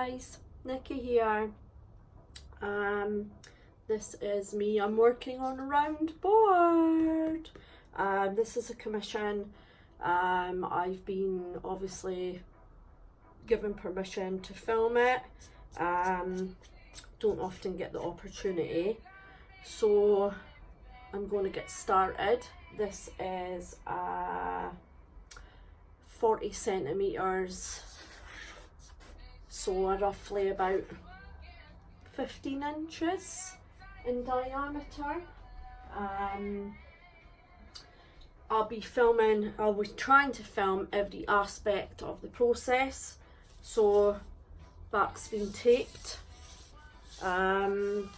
guys, Nikki here. This is me. I'm working on a round board. This is a commission. I've been obviously given permission to film it. Don't often get the opportunity, so I'm going to get started. This is 40 centimeters, so roughly about 15 inches in diameter. I'll be trying to film every aspect of the process. So back's been taped, and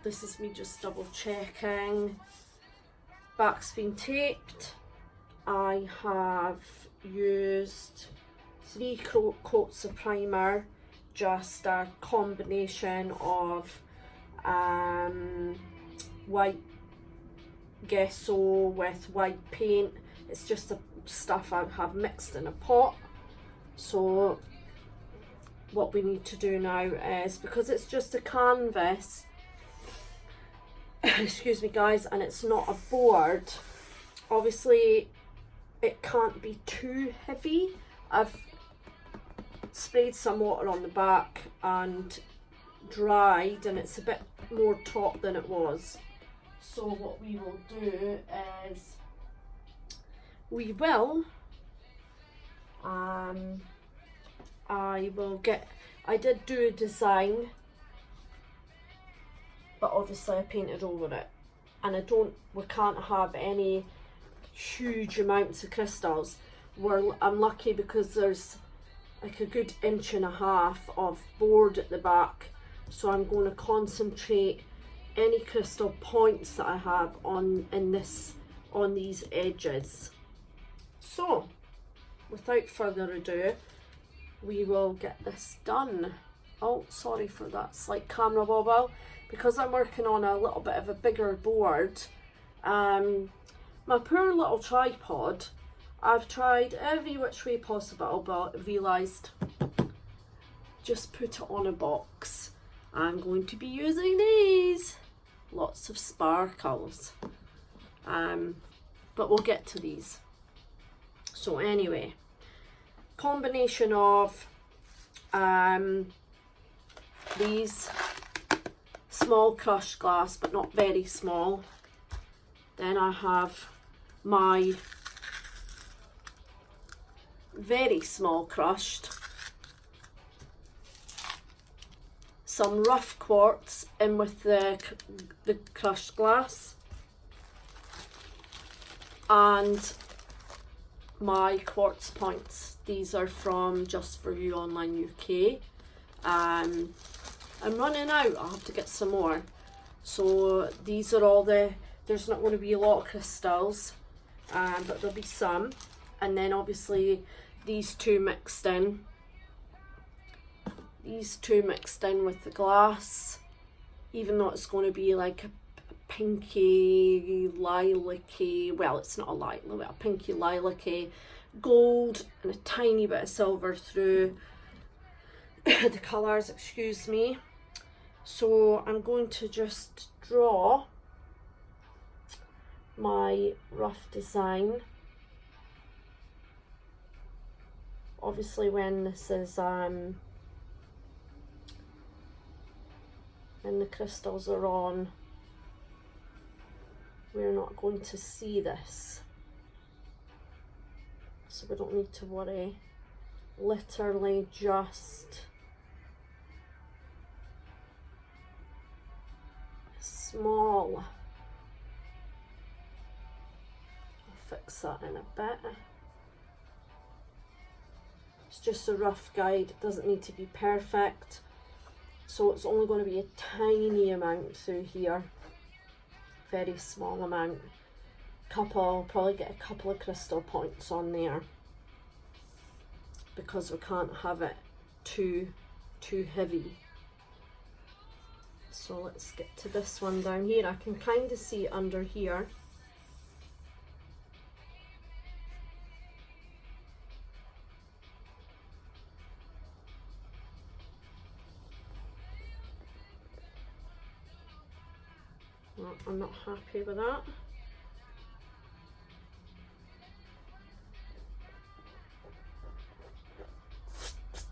this is me just double checking. Back's been taped. I have used 3 coats of primer, just a combination of white gesso with white paint. It's just the stuff I have mixed in a pot. So what we need to do now is, because it's just a canvas, excuse me guys, and it's not a board, obviously it can't be too heavy. I've sprayed some water on the back and dried, and it's a bit more taut than it was. So what we will do is I did do a design, but obviously I painted over it, and we can't have any huge amounts of crystals. I'm lucky because there's like a good 1.5 inches of board at the back, so I'm going to concentrate any crystal points that I have on these edges. So without further ado, we will get this done. Oh, sorry for that slight camera wobble, because I'm working on a little bit of a bigger board. My poor little tripod, I've tried every which way possible, but realised just put it on a box. I'm going to be using these. Lots of sparkles. But we'll get to these. So anyway, combination of these small crushed glass, but not very small. Then I have my very small crushed, some rough quartz in with the crushed glass, and my quartz points. These are from Just For You Online UK. I'm running out. I'll have to get some more. So these are all there's not going to be a lot of crystals, but there'll be some. And then obviously these two mixed in. These two mixed in with the glass, even though it's going to be like a pinky lilac-y, well, it's not a lilac, but a pinky lilac-y gold and a tiny bit of silver through the colours, excuse me. So I'm going to just draw my rough design. Obviously when this is when the crystals are on, we're not going to see this, so we don't need to worry. Literally just small. I'll fix that in a bit. It's just a rough guide, it doesn't need to be perfect. So it's only going to be a tiny amount through here, very small amount. Probably get a couple of crystal points on there, because we can't have it too heavy. So let's get to this one down here. I can kind of see it under here. I'm not happy with that.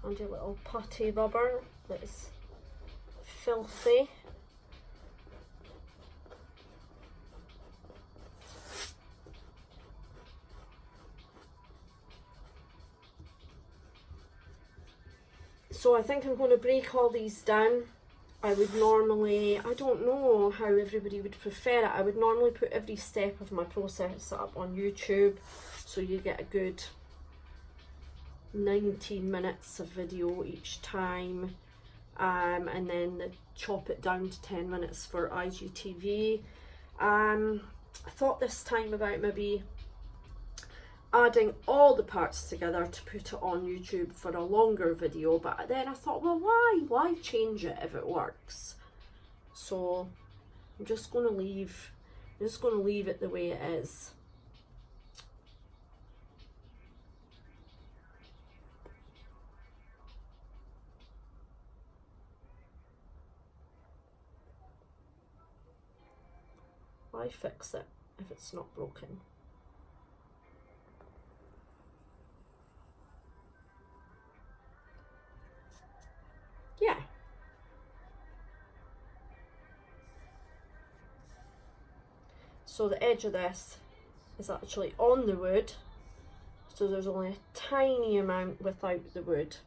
And a little putty rubber that's filthy. So I think I'm going to break all these down. I would normally, I don't know how everybody would prefer it. I would normally put every step of my process up on YouTube, so you get a good 19 minutes of video each time, and then chop it down to 10 minutes for IGTV. I thought this time about maybe adding all the parts together to put it on YouTube for a longer video, but then I thought, well, why change it if it works? So I'm just going to leave it the way it is. Why fix it if it's not broken? Yeah. So the edge of this is actually on the wood, so there's only a tiny amount without the wood.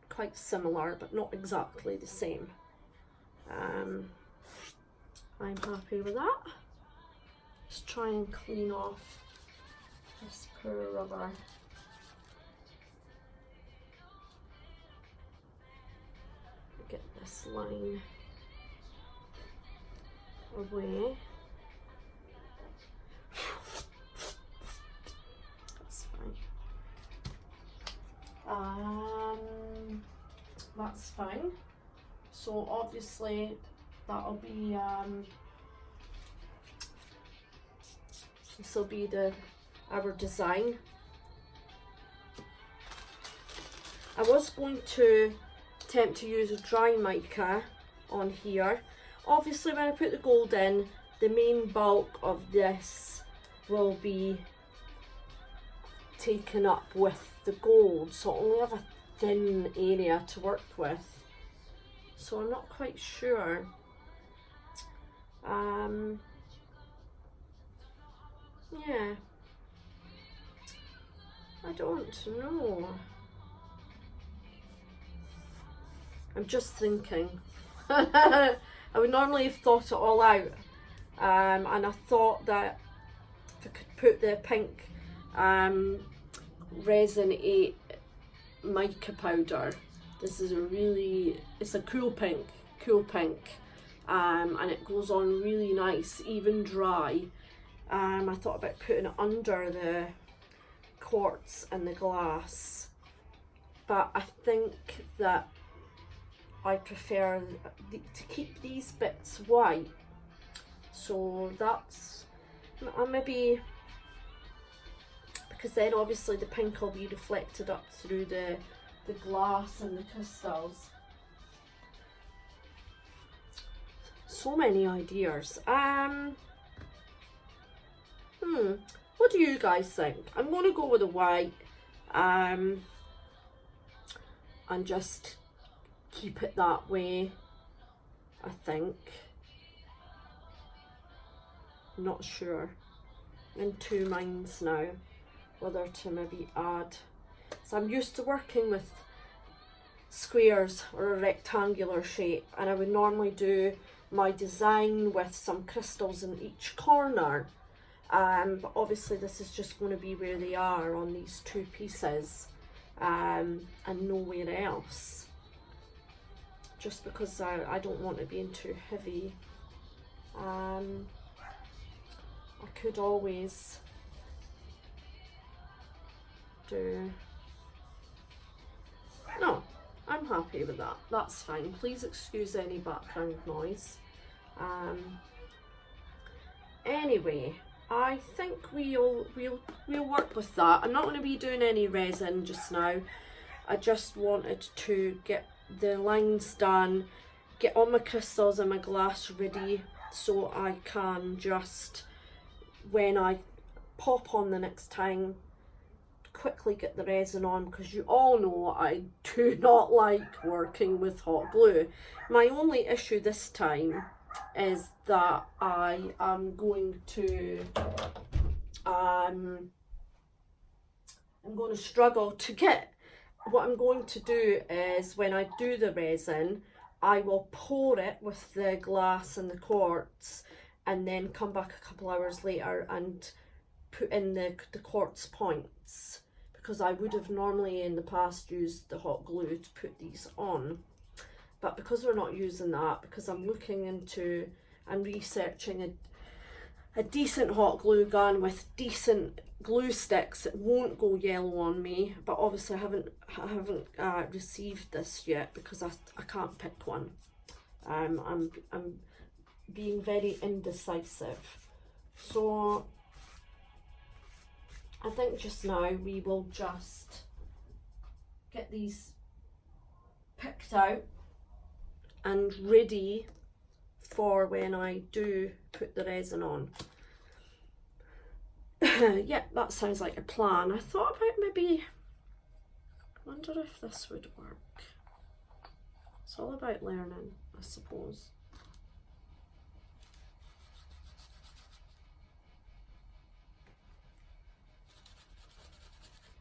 Quite similar, but not exactly the same. I'm happy with that. Let's try and clean off this poor rubber. Get this line away. That's fine. That's fine. So obviously that'll be this will be our design. I was going to attempt to use a dry mica on here. Obviously when I put the gold in, the main bulk of this will be taken up with the gold, so I only have a thin area to work with. So I'm not quite sure. Yeah, I don't know. I'm just thinking. I would normally have thought it all out, and I thought that if I could put the pink Resin 8 mica powder, this is it's a cool pink, and it goes on really nice, even dry. I thought about putting it under the quartz and the glass, but I think that I prefer to keep these bits white, so that's maybe, because then obviously the pink will be reflected up through the glass and the crystals. So many ideas. What do you guys think? I'm going to go with a white, and just keep it that way, I think. I'm not sure. I'm in two minds now whether to maybe add. So I'm used to working with squares or a rectangular shape, and I would normally do my design with some crystals in each corner. But obviously this is just going to be where they are on these two pieces, and nowhere else. Just because I don't want it being too heavy. I could always do... No, I'm happy with that. That's fine. Please excuse any background noise. Anyway, I think we'll work with that. I'm not going to be doing any resin just now. I just wanted to get the lines done, get all my crystals and my glass ready so I can just, when I pop on the next time, quickly get the resin on, because you all know I do not like working with hot glue. My only issue this time is that I am going to struggle to get. What I'm going to do is, when I do the resin, I will pour it with the glass and the quartz, and then come back a couple hours later and put in the quartz points, because I would have normally in the past used the hot glue to put these on. But because we're not using that, because I'm looking into and researching a decent hot glue gun with decent glue sticks, it won't go yellow on me. But obviously I haven't received this yet, because I can't pick one. I'm being very indecisive. So I think just now we will just get these picked out and ready for when I do put the resin on. Yeah, that sounds like a plan. I thought about maybe, wonder if this would work. It's all about learning, I suppose.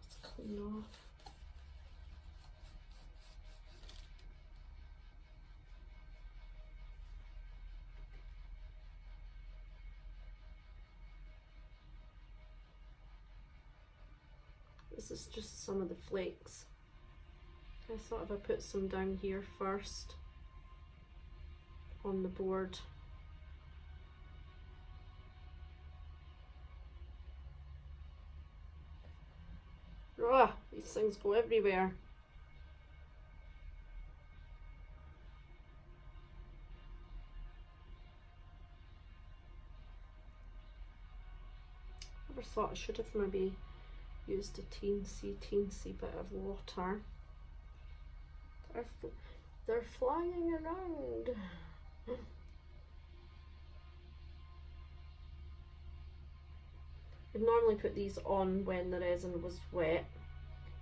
Let's clean off. This is just some of the flakes. I thought if I put some down here first on the board. Ah, these things go everywhere. Never thought I should have maybe used a teensy bit of water. They're flying around. I'd normally put these on when the resin was wet,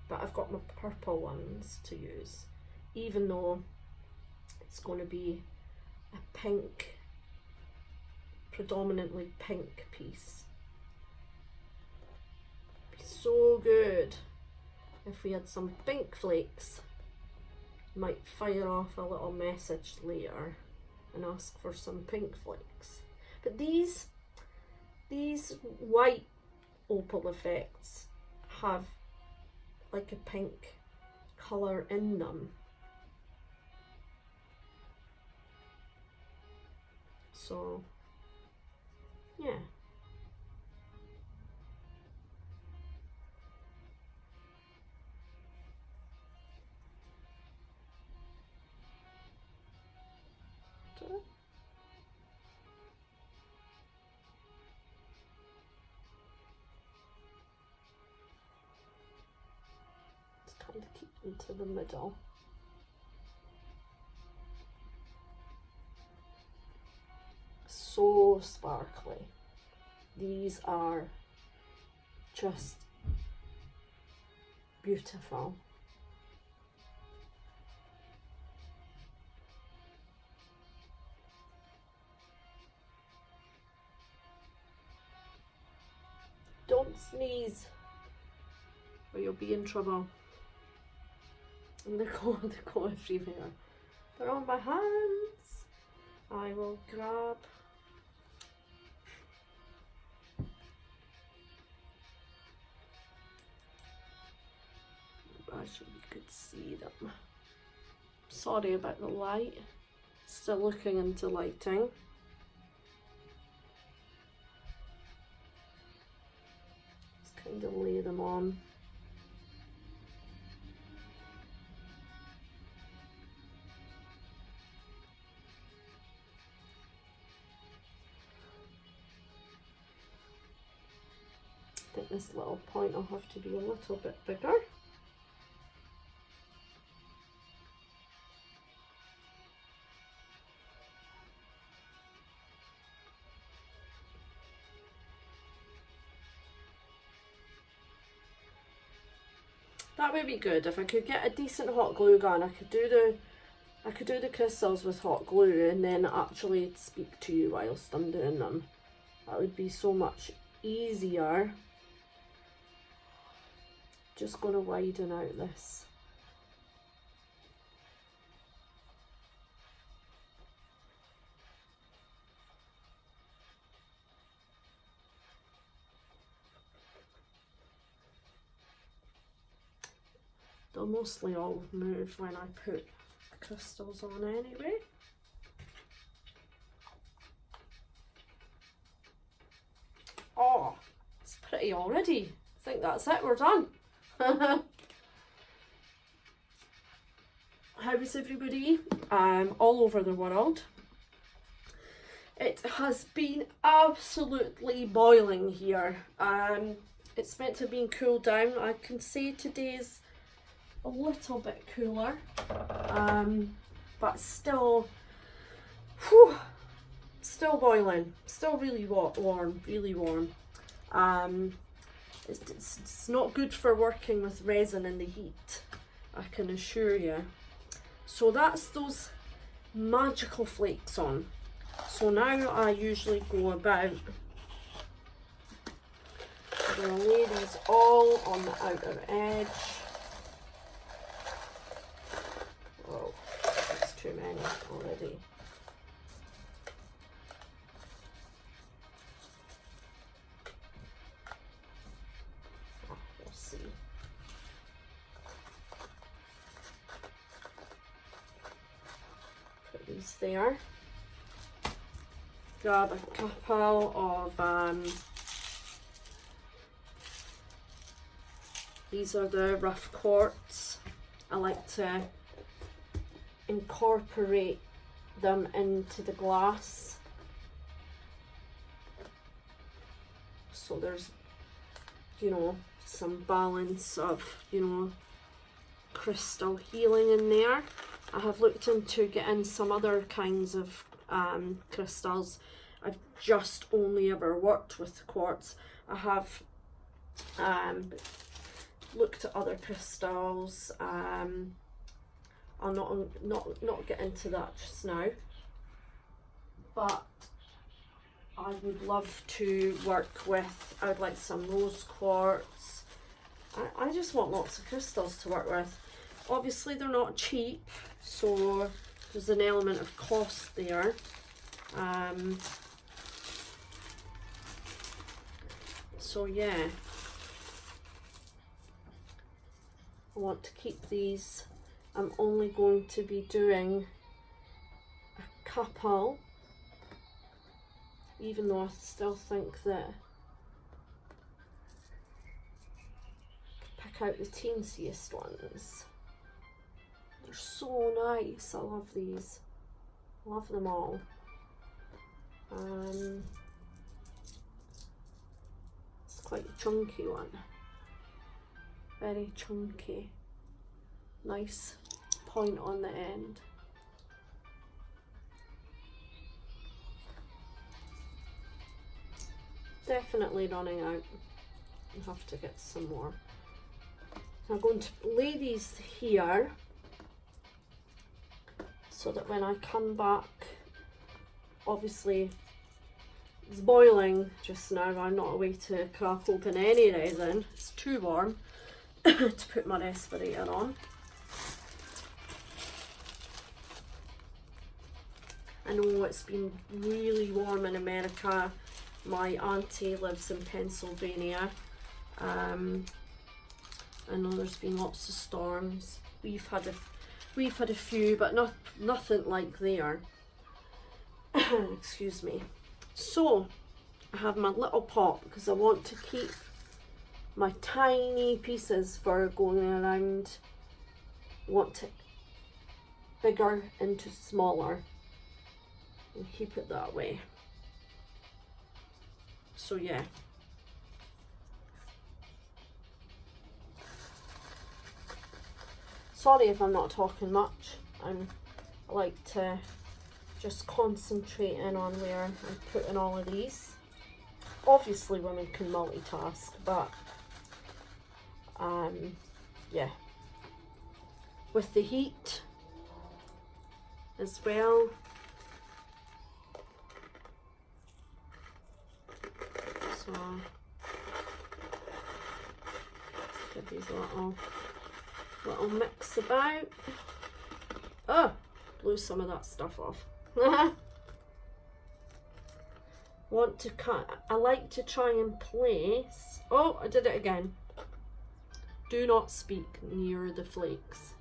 but I've got my purple ones to use, even though it's going to be a pink, predominantly pink piece. So good if we had some pink flakes. Might fire off a little message later and ask for some pink flakes. But these white opal effects have like a pink colour in them, so yeah. Kind of keep them to the middle. So sparkly. These are just beautiful. Don't sneeze or you'll be in trouble. And they're go everywhere. They're on my hands. I will grab. Actually, you could see them. Sorry about the light. Still looking into lighting. Just kind of lay them on. I think this little point will have to be a little bit bigger. That would be good. If I could get a decent hot glue gun, I could do the crystals with hot glue and then actually speak to you whilst I'm doing them. That would be so much easier. Just going to widen out this. They'll mostly all move when I put the crystals on anyway. Oh, it's pretty already. I think that's it, we're done. How is everybody all over the world? It has been absolutely boiling here. It's meant to have been cooled down. I can say today's a little bit cooler, but still, whew, still boiling, still really warm, really warm. It's not good for working with resin in the heat, I can assure you. So that's those magical flakes on. So now I usually go about, I'm going to lay these all on the outer edge. Oh, that's too many already. Oh, we'll see. Put these there. Grab a couple of, these are the rough quartz. I like to incorporate them into the glass, so there's, you know, some balance of, you know, crystal healing in there. I have looked into getting some other kinds of crystals. I've just only ever worked with quartz. I have looked at other crystals. I'll not get into that just now, but I would love to work with, I would like some rose quartz. I just want lots of crystals to work with. Obviously they're not cheap, so there's an element of cost there. So yeah, I want to keep these. I'm only going to be doing a couple, even though I still think that I could pick out the teensiest ones. They're so nice. I love these. Love them all. It's quite a chunky one. Very chunky. Nice point on the end. Definitely running out. I'll have to get some more. I'm going to lay these here so that when I come back, obviously it's boiling just now. I'm not away to crack open any resin. It's too warm to put my respirator on. I know it's been really warm in America. My auntie lives in Pennsylvania. I know there's been lots of storms. We've had a few, but nothing like there. Excuse me. So I have my little pot because I want to keep my tiny pieces for going around. Want it bigger into smaller. And keep it that way. So yeah. Sorry if I'm not talking much. I like to just concentrate in on where I'm putting all of these. Obviously women can multitask, but yeah, with the heat as well. So get these little mix about. Oh, blew some of that stuff off. Want to cut, I like to try and place, oh, I did it again. Do not speak near the flakes.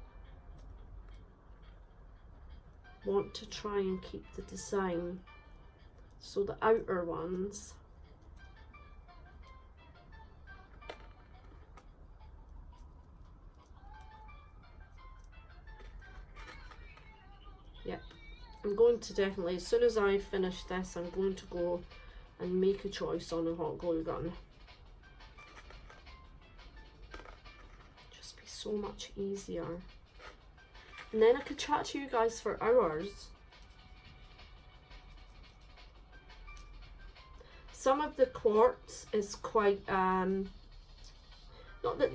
Want to try and keep the design so the outer ones yep. I'm going to definitely, as soon as I finish this, I'm going to go and make a choice on a hot glue gun. Just be so much easier. And then I could chat to you guys for hours. Some of the quartz is quite, not that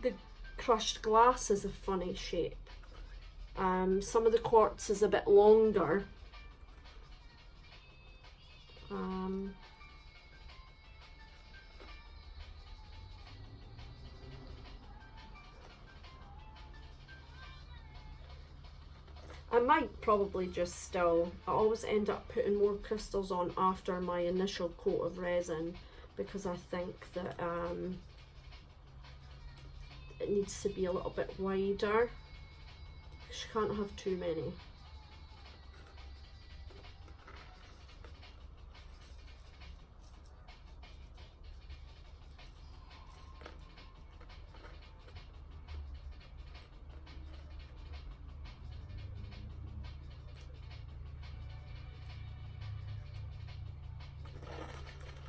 the crushed glass is a funny shape. Some of the quartz is a bit longer. I might probably just still, I always end up putting more crystals on after my initial coat of resin, because I think that it needs to be a little bit wider. You can't have too many.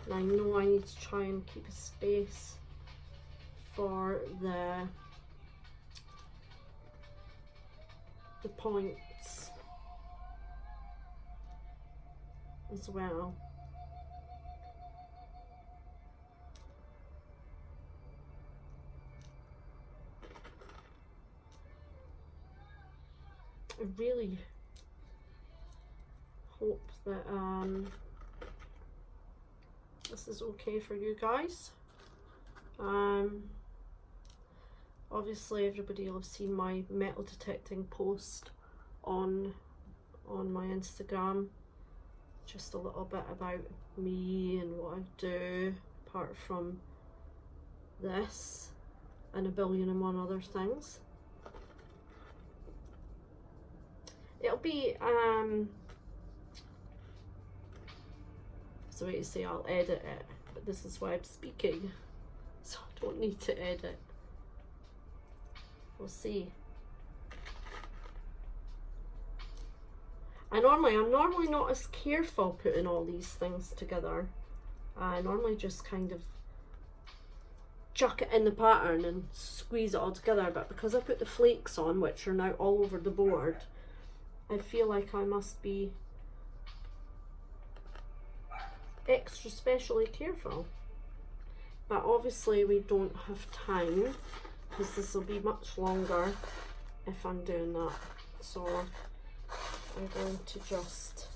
And I know I need to try and keep a space for the points as well. I really hope that this is okay for you guys. Obviously everybody will have seen my metal detecting post on my Instagram. Just a little bit about me and what I do, apart from this and 1,000,001 other things. It'll be so way to say I'll edit it, but this is why I'm speaking, so I don't need to edit. We'll see. I'm normally not as careful putting all these things together. I normally just kind of chuck it in the pattern and squeeze it all together, but because I put the flakes on, which are now all over the board, I feel like I must be extra specially careful. But obviously we don't have time, because this will be much longer if I'm doing that. So I'm going to just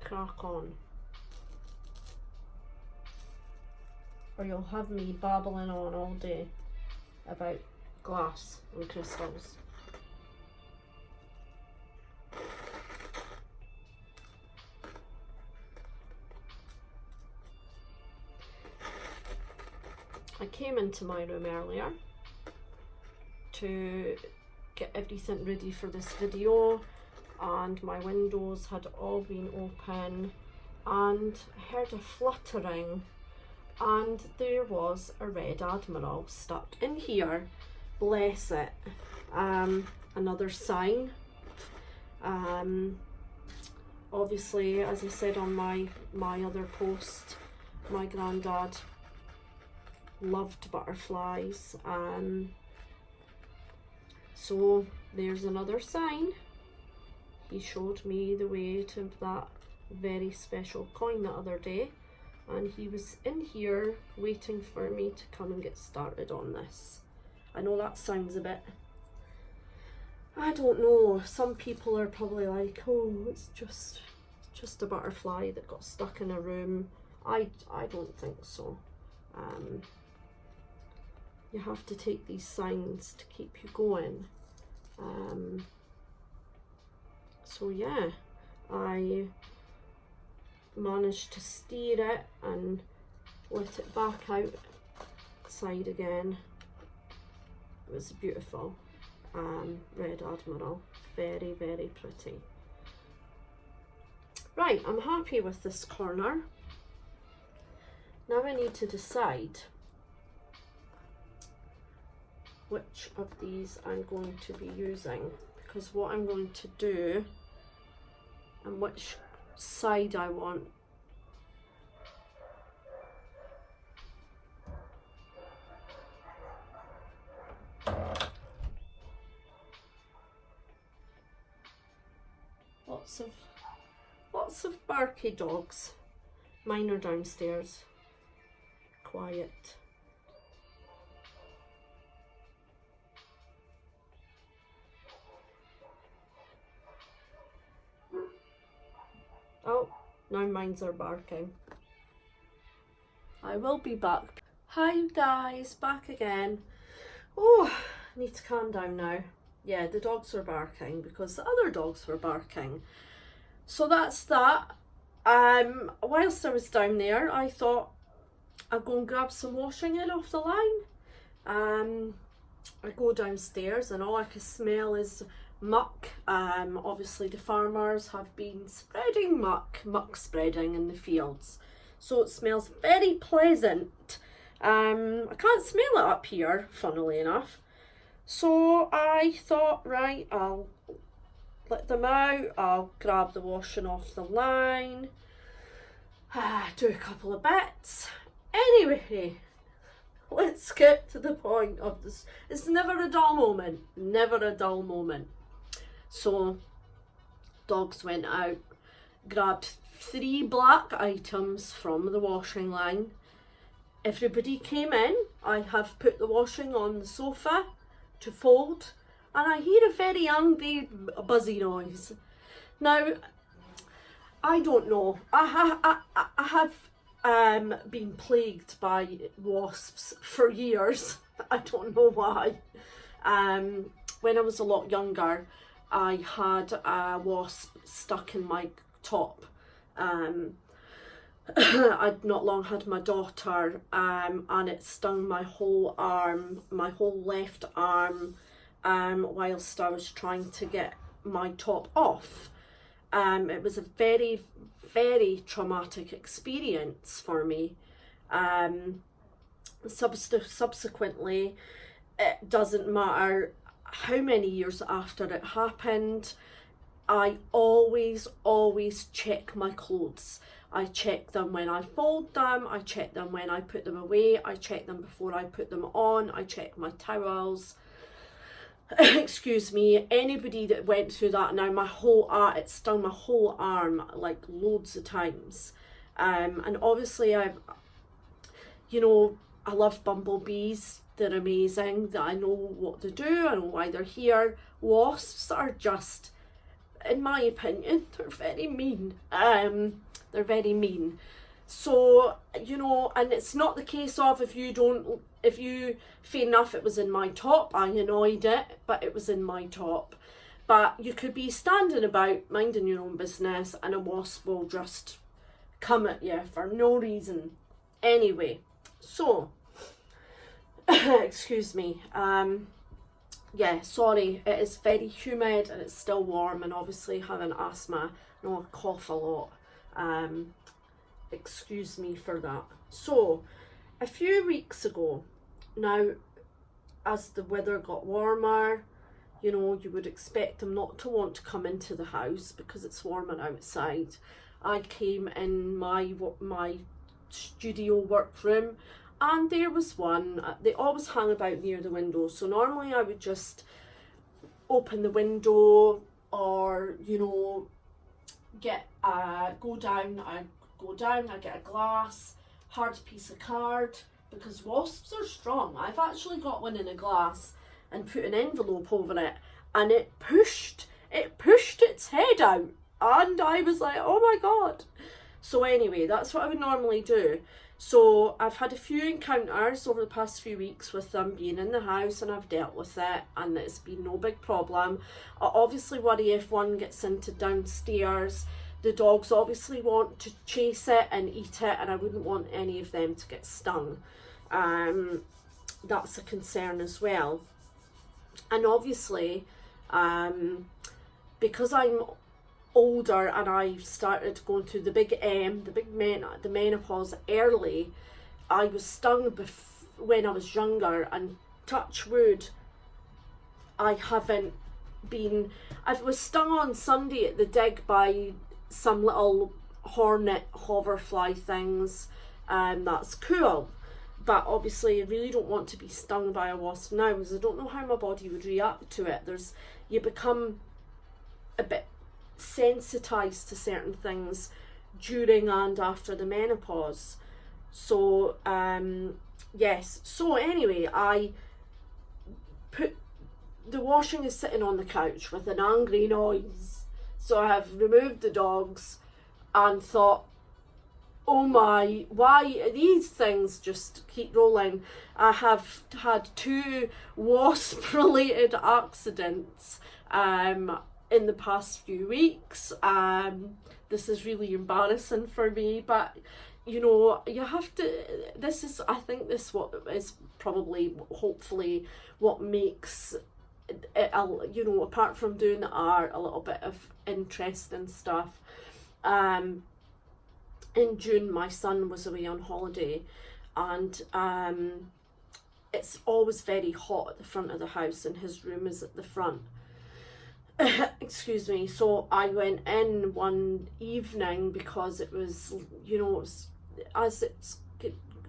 crack on, or you'll have me babbling on all day about glass and crystals. I came into my room earlier to get everything ready for this video, and my windows had all been open, and I heard a fluttering, and there was a red admiral stuck in here. Bless it. Another sign. Obviously, as I said on my other post, my granddad loved butterflies, so there's another sign. He showed me the way to that very special coin the other day, and he was in here waiting for me to come and get started on this. I know that sounds a bit, I don't know, some people are probably like, oh, it's just a butterfly that got stuck in a room. I don't think so. You have to take these signs to keep you going. So yeah, I managed to steer it and let it back outside again. It was beautiful. Red Admiral, very, very pretty. Right, I'm happy with this corner. Now I need to decide which of these I'm going to be using, because what I'm going to do and which side I want lots of barky dogs. Mine are downstairs, quiet. Oh, now mines are barking. I will be back. Hi guys, back again. Oh, I need to calm down now. Yeah, the dogs were barking because the other dogs were barking. So that's that. Whilst I was down there, I thought I'd go and grab some washing in off the line. I go downstairs and all I can smell is muck. Obviously the farmers have been spreading muck spreading in the fields. So it smells very pleasant. I can't smell it up here, funnily enough. So I thought, right, I'll let them out, I'll grab the washing off the line, do a couple of bits. Anyway, let's get to the point of this. It's never a dull moment, never a dull moment. So, dogs went out, grabbed 3 black items from the washing line. Everybody came in, I have put the washing on the sofa to fold, and I hear a very angry buzzy noise. Now, I don't know, I have been plagued by wasps for years. I don't know why. When I was a lot younger, I had a wasp stuck in my top. I'd not long had my daughter, and it stung my whole arm, my whole left arm, whilst I was trying to get my top off. It was a very, very traumatic experience for me. Subsequently, it doesn't matter how many years after it happened, I always check my clothes. I check them when I fold them, I check them when I put them away, I check them before I put them on, I check my towels. Excuse me, anybody that went through that, now my whole arm, it stung my whole arm like loads of times. And obviously I love bumblebees, they're amazing, that I know what to do, I know why they're here. Wasps are just, in my opinion, they're very mean. They're very mean. So, and it's not the case of if you, fair enough, it was in my top, I annoyed it, but it was in my top. But you could be standing about, minding your own business, and a wasp will just come at you for no reason. Anyway, so, excuse me, yeah, sorry, it is very humid and it's still warm, and obviously having asthma, I cough a lot. Excuse me for that. So, a few weeks ago, now, as the weather got warmer, you would expect them not to want to come into the house because it's warmer outside. I came in my studio workroom, and there was one. They always hang about near the window, so normally I would just open the window, or go down, I get a glass, hard piece of card, because wasps are strong. I've actually got one in a glass and put an envelope over it, and it pushed its head out, and I was like, oh my god. So anyway, that's what I would normally do. So I've had a few encounters over the past few weeks with them being in the house, and I've dealt with it, and it's been no big problem. I obviously worry if one gets into downstairs. The dogs obviously want to chase it and eat it, and I wouldn't want any of them to get stung. That's a concern as well. And obviously, because I'm older and I started going through the menopause early, I was stung when I was younger, and touch wood, I haven't been. I was stung on Sunday at the dig by some little hornet hoverfly things, and that's cool. But obviously I really don't want to be stung by a wasp now, because I don't know how my body would react to it. You become a bit sensitized to certain things during and after the menopause. So yes, so anyway, the washing is sitting on the couch with an angry noise, so I have removed the dogs and thought, oh my, why these things just keep rolling. I have had 2 wasp related accidents in the past few weeks. This is really embarrassing for me, but you know, you have to, I think this what is probably, hopefully, what makes it, you know, apart from doing the art, a little bit of interesting stuff. In June, my son was away on holiday, and it's always very hot at the front of the house, and his room is at the front. Excuse me. So I went in one evening because it was, you know, as it's,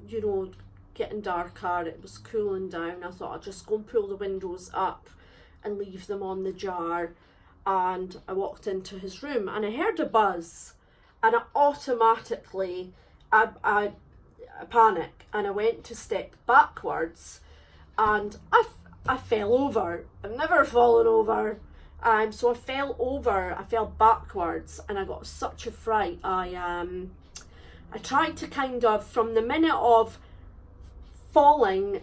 you know, getting darker, it was cooling down. I thought I'd just go and pull the windows up and leave them on the jar. And I walked into his room and I heard a buzz, and I automatically, I panic, and I went to step backwards, and I fell over. I've never fallen over. So I fell over, I fell backwards, and I got such a fright. I tried to kind of, from the minute of falling,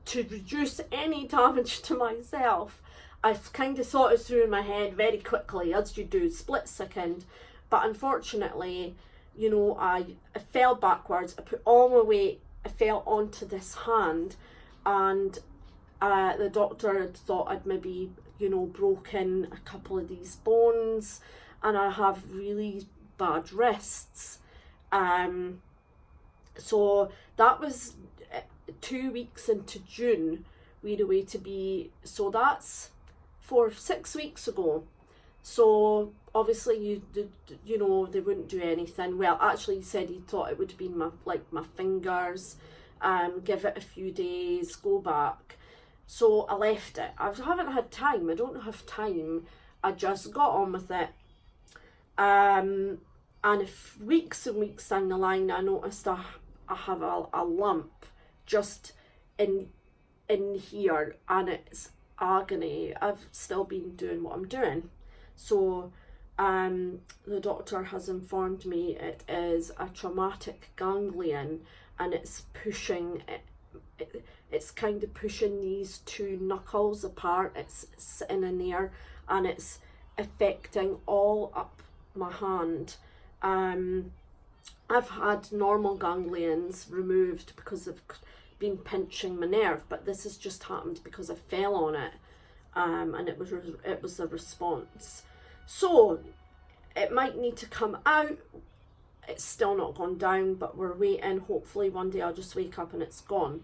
to reduce any damage to myself, I kind of thought it through in my head very quickly, as you do, split second. But unfortunately, you know, I fell backwards, I put all my weight, I fell onto this hand, and the doctor had thought I'd maybe, you know, broken a couple of these bones, and I have really bad wrists. So that was 2 weeks into June, we're away to be, so that's 6 weeks ago. So obviously you know, they wouldn't do anything. Well, actually he said he thought it would be my fingers, give it a few days, go back. So I left it. I haven't had time. I don't have time. I just got on with it. And if weeks and weeks down the line, I noticed I have a lump just in here, and it's agony. I've still been doing what I'm doing. So the doctor has informed me it is a traumatic ganglion, and it's pushing it's kind of pushing these 2 knuckles apart. It's sitting in there, and it's affecting all up my hand. I've had normal ganglions removed because I've been pinching my nerve, but this has just happened because I fell on it, and it was a response. So it might need to come out. It's still not gone down, but we're waiting. Hopefully one day I'll just wake up and it's gone.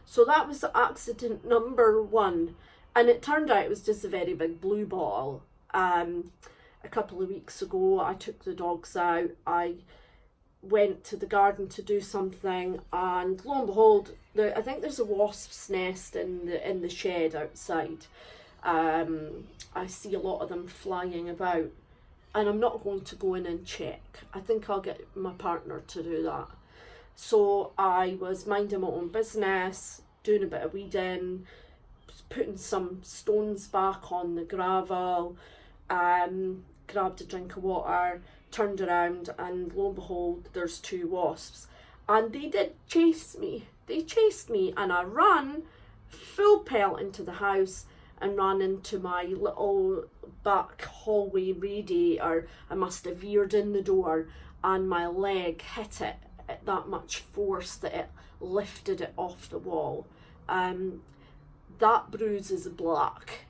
So that was the accident number 1, and it turned out it was just a very big blue bottle. A couple of weeks ago, I took the dogs out. I went to the garden to do something, and lo and behold, I think there's a wasp's nest in the shed outside. I see a lot of them flying about. and I'm not going to go in and check. I think I'll get my partner to do that. So I was minding my own business, doing a bit of weeding, putting some stones back on the gravel, grabbed a drink of water, turned around, and lo and behold, there's 2 wasps. And they did chase me. They chased me, and I ran full pelt into the house and ran into my little back hallway radiator. I must have veered in the door, and my leg hit it at that much force that it lifted it off the wall. That bruise is black.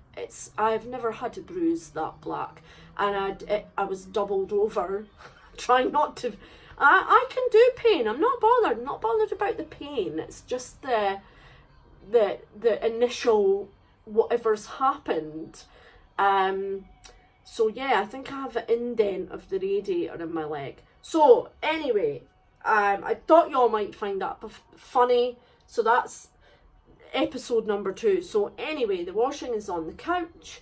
I've never had a bruise that black, and I was doubled over, trying not to. I can do pain. I'm not bothered. I'm not bothered about the pain. It's just the initial whatever's happened. So yeah, I think I have an indent of the radiator in my leg. So anyway, I thought y'all might find that funny. So that's episode number 2. So anyway, the washing is on the couch.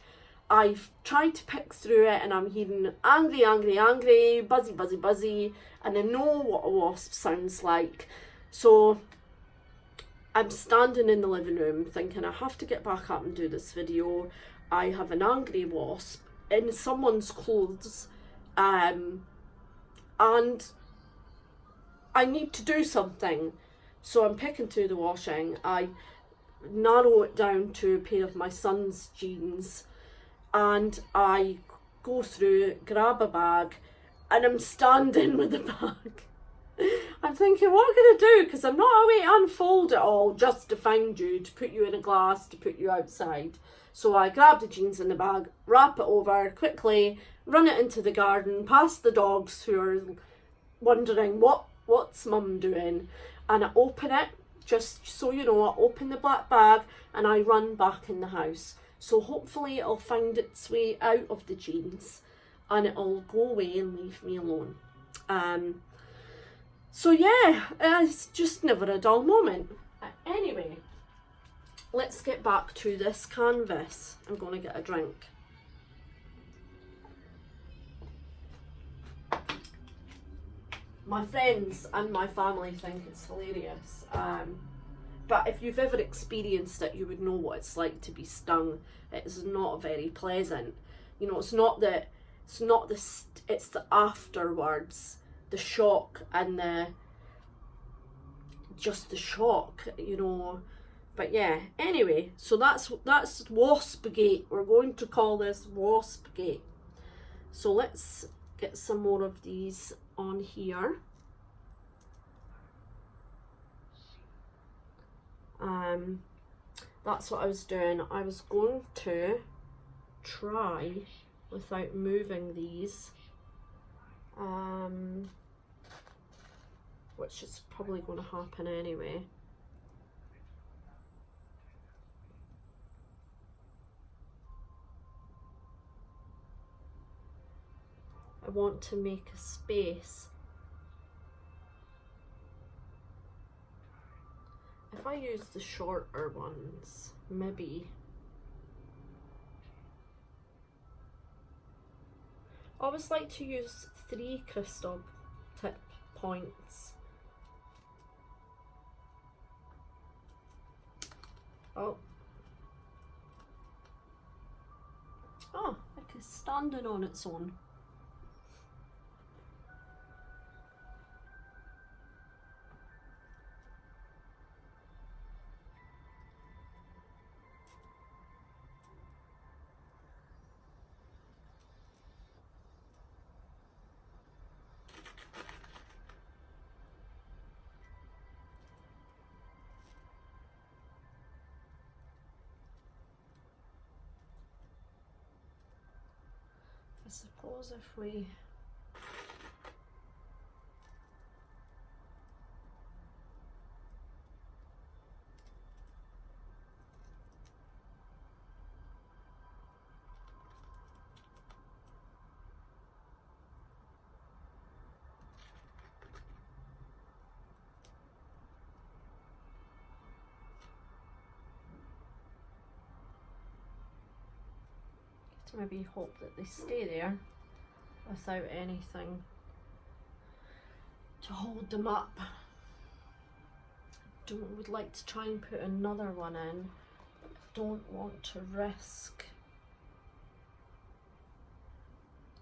I've tried to pick through it, and I'm hearing angry, angry, angry, buzzy, buzzy, buzzy, and I know what a wasp sounds like. So I'm standing in the living room thinking I have to get back up and do this video. I have an angry wasp in someone's clothes, and I need to do something. So I'm picking through the washing. I narrow it down to a pair of my son's jeans, and I go through, grab a bag, and I'm standing with the bag. I'm thinking, what am I going to do? Because I'm not away to unfold it all just to find you, to put you in a glass, to put you outside. So I grab the jeans in the bag, wrap it over quickly, run it into the garden, past the dogs who are wondering, what's mum doing? And I open it, just so you know, I open the black bag and I run back in the house. So hopefully it'll find its way out of the jeans and it'll go away and leave me alone. So yeah, it's just never a dull moment. Anyway, let's get back to this canvas. I'm going to get a drink. My friends and my family think it's hilarious. But if you've ever experienced it, you would know what it's like to be stung. It's not very pleasant. You know, it's the afterwards, the shock and the shock, you know. But yeah, anyway, so that's Waspgate. We're going to call this Waspgate. So let's get some more of these on here. That's what I was doing. I was going to try without moving these, which is probably going to happen anyway. I want to make a space. If I use the shorter ones, maybe. I always like to use 3 crystal tip points. Oh, like it's standing on its own. I suppose if we maybe hope that they stay there. without anything to hold them up. Would like to try and put another one in, but don't want to risk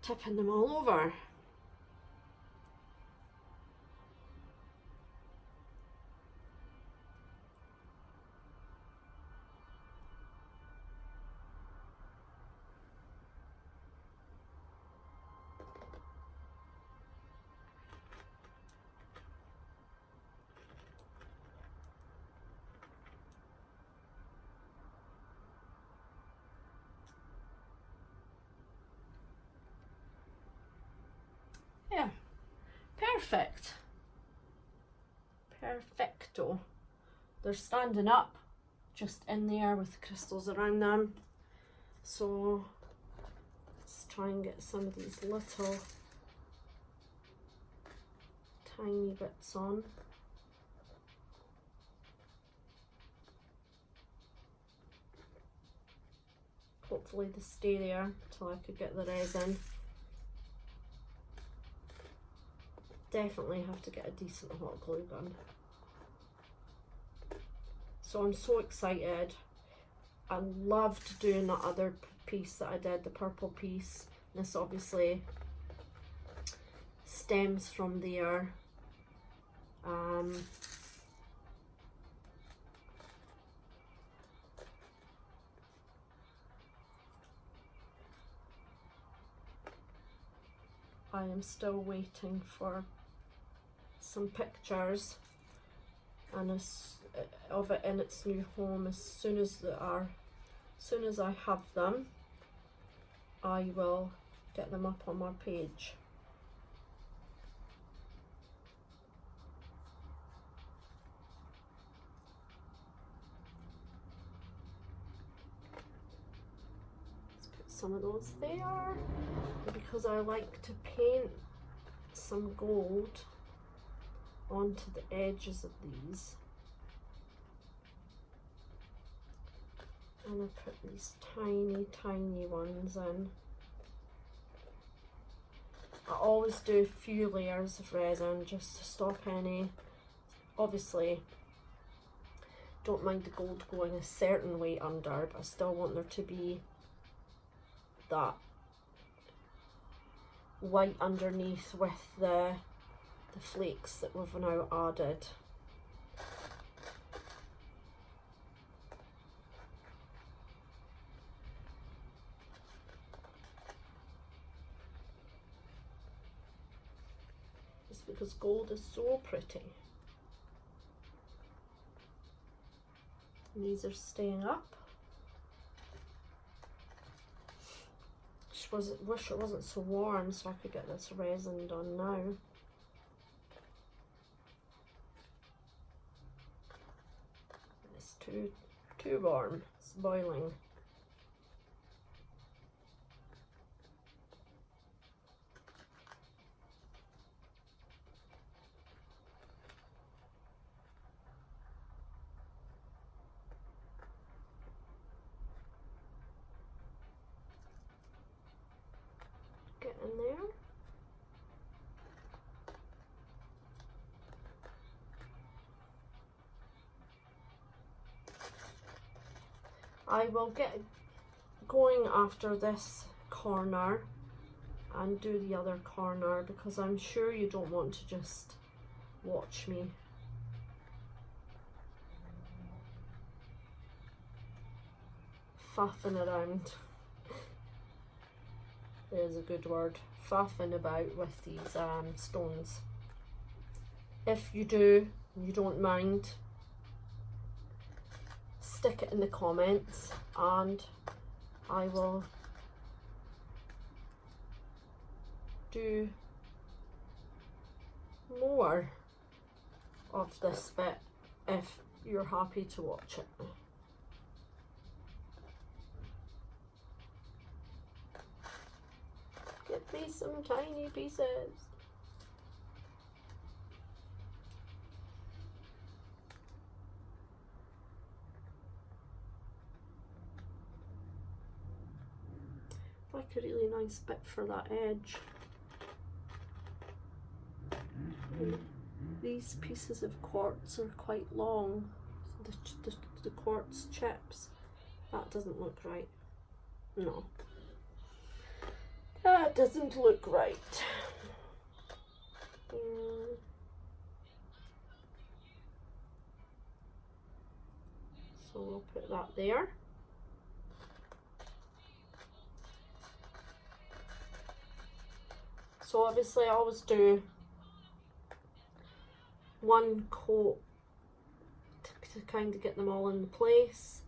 tipping them all over. Yeah, perfect. Perfecto. They're standing up just in the air with the crystals around them. So let's try and get some of these little tiny bits on. Hopefully they stay there until I could get the resin. Definitely have to get a decent hot glue gun. So I'm so excited. I loved doing that other piece that I did, the purple piece. This obviously stems from there. I am still waiting for some pictures and of it in its new home. As soon as I have them, I will get them up on my page. Let's put some of those there, because I like to paint some gold onto the edges of these. And I put these tiny ones in. I always do a few layers of resin just to stop any, obviously don't mind the gold going a certain way under, but I still want there to be that white underneath with the flakes that we've now added. Just because gold is so pretty. And these are staying up. Wish it wasn't so warm so I could get this resin done now. It's too warm. It's boiling. Get in there. I will get going after this corner and do the other corner, because I'm sure you don't want to just watch me faffing around. There's a good word, faffing about with these stones. If you do, you don't mind, stick it in the comments and I will do more of this bit if you're happy to watch it. Get me some tiny pieces. Like a really nice bit for that edge. These pieces of quartz are quite long, the quartz chips. That doesn't look right. No, that doesn't look right. So we'll put that there. So obviously I always do one coat to kind of get them all in place,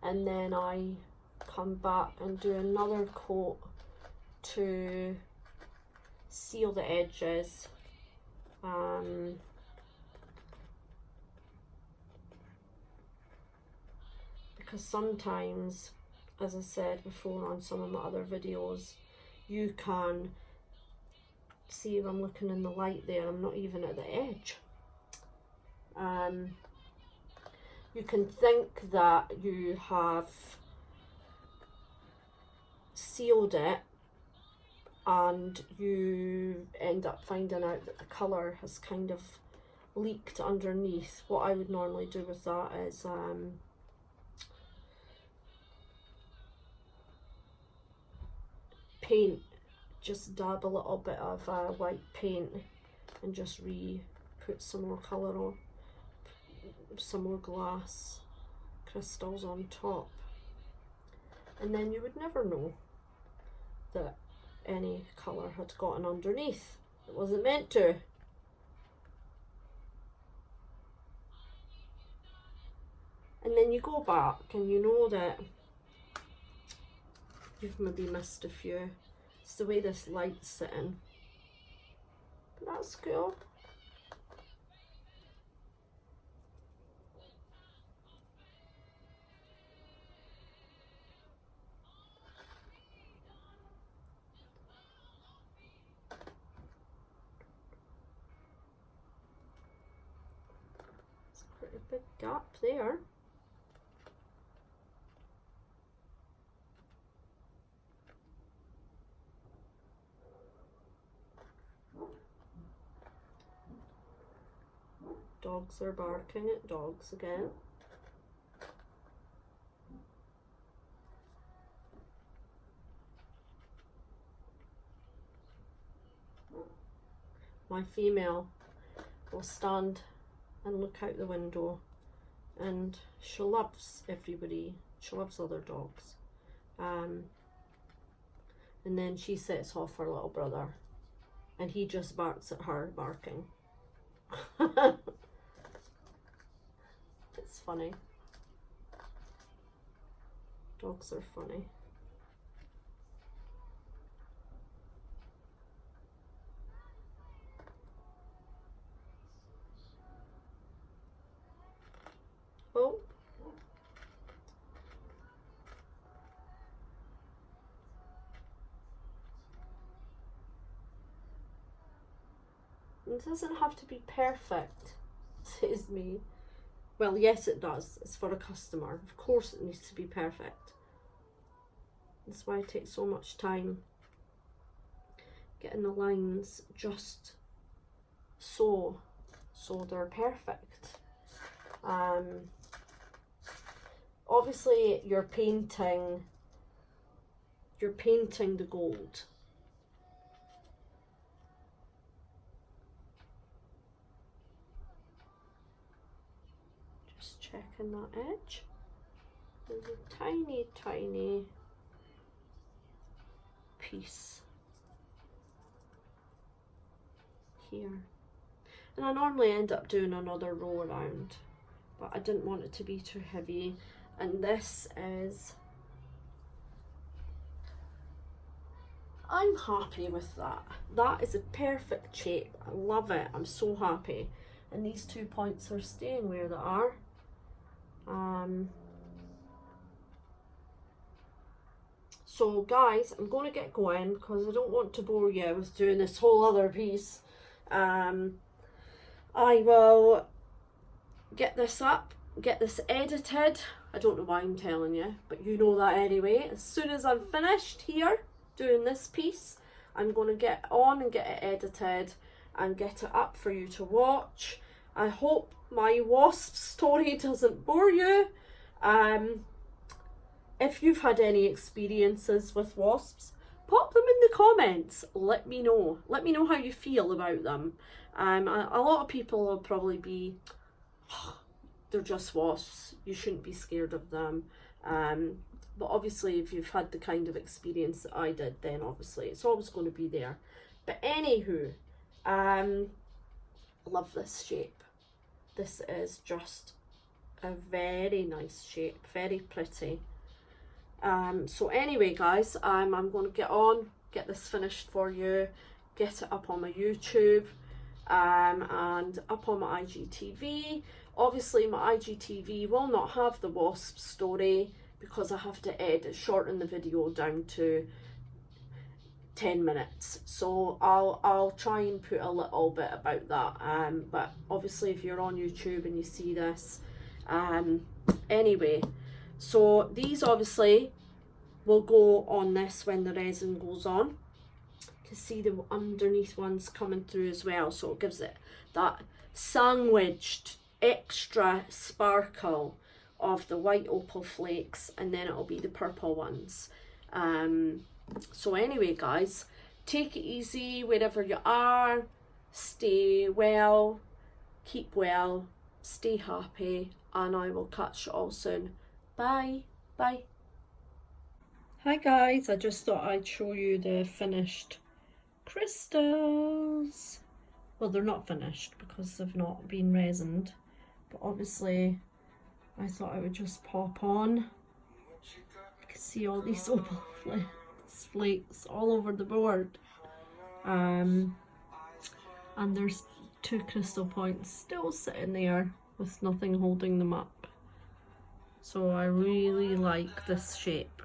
and then I come back and do another coat to seal the edges. Because sometimes, as I said before on some of my other videos, you can see if I'm looking in the light there, I'm not even at the edge. You can think that you have sealed it and you end up finding out that the colour has kind of leaked underneath. What I would normally do with that is paint, just dab a little bit of white paint and just put some more colour on, some more glass crystals on top, and then you would never know that any colour had gotten underneath. It wasn't meant to. And then you go back and you know that you've maybe missed a few. It's the way this light's sitting, but that's cool. It's quite a big gap there. Dogs are barking at dogs again. My female will stand and look out the window, and she loves everybody. She loves other dogs. And then she sets off her little brother and he just barks at her, barking. It's funny. Dogs are funny. Oh. It doesn't have to be perfect, says me. Well, yes it does. It's for a customer. Of course it needs to be perfect. That's why I take so much time getting the lines just so they're perfect. Obviously you're painting the gold. Just checking that edge. There's a tiny piece here. And I normally end up doing another row around, but I didn't want it to be too heavy. And this is, I'm happy with that. That is a perfect shape. I love it. I'm so happy. And these 2 points are staying where they are. So guys, I'm going to get going because I don't want to bore you with doing this whole other piece. I will get this up, get this edited. I don't know why I'm telling you, but you know that anyway. As soon as I'm finished here doing this piece, I'm going to get on and get it edited, and get it up for you to watch. I hope my wasp story doesn't bore you. If you've had any experiences with wasps, pop them in the comments. Let me know. Let me know how you feel about them. A lot of people will probably be, oh, they're just wasps, you shouldn't be scared of them. But obviously if you've had the kind of experience that I did, then obviously it's always going to be there. But anywho, love this shape. This is just a very nice shape, very pretty. So anyway guys, I'm going to get this finished for you, get it up on my YouTube, and up on my IGTV. Obviously my IGTV will not have the wasp story because I have to shorten the video down to 10 minutes. So I'll try and put a little bit about that. But obviously if you're on YouTube and you see this, anyway, so these obviously will go on this when the resin goes on. You can see the underneath ones coming through as well, so it gives it that sandwiched extra sparkle of the white opal flakes, and then it'll be the purple ones. So anyway guys, take it easy wherever you are, stay well, keep well, stay happy, and I will catch you all soon. Bye. Bye. Hi guys, I just thought I'd show you the finished crystals. Well, they're not finished because they've not been resined, but obviously I thought I would just pop on. You can see all these opal flakes all over the board. And there's 2 crystal points still sitting there with nothing holding them up. So I really like this shape.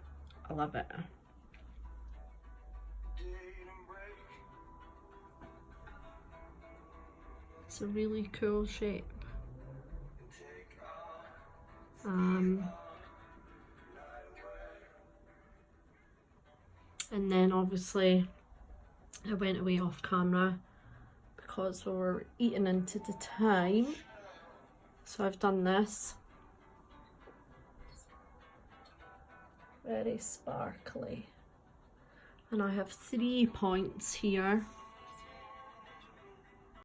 I love it. It's a really cool shape. And then obviously I went away off camera because we were eating into the time. So I've done this. Very sparkly. And I have 3 points here.